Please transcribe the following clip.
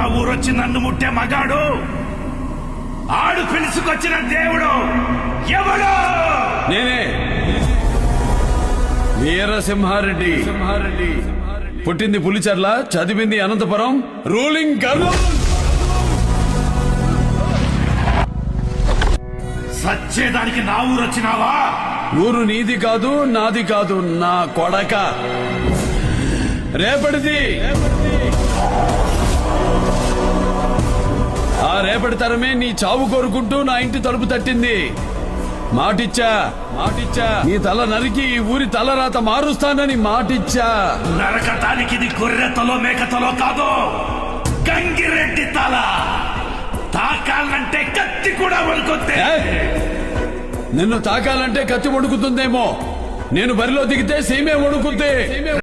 నా ఊరొచ్చి నన్ను ముట్టే మగాడు ఆడు పిలుచుకొచ్చిన దేవుడు ఎవడు? నేనే వీరసింహారెడ్డి. పుట్టింది పులిచర్ల, చదివింది అనంతపురం, రూలింగ్ కర్నూల్. సచ్చేదానికి నా ఊరొచ్చినావా? ఊరు నీది కాదు, నాది కాదు, నా కొడక రేపటిది. ఆ రేపటి తరమే నీ చావు కోరుకుంటూ నా ఇంటి తలుపు తట్టింది. మాటిచ్చా నీ తల నరికి ఈ ఊరి తలరాత మారుస్తానని మాటిచ్చా. నరకటానికి ఇది గొర్రె తలో మేక తలో కాదు, గంగిరెడ్డి తల. తాకాలంటే కత్తి కూడా వణుకుద్ది. నిన్ను తాకాలంటే కత్తి వణుకుతుందేమో, నేను బరిలో దిగితే సీమే వణుకుద్ది.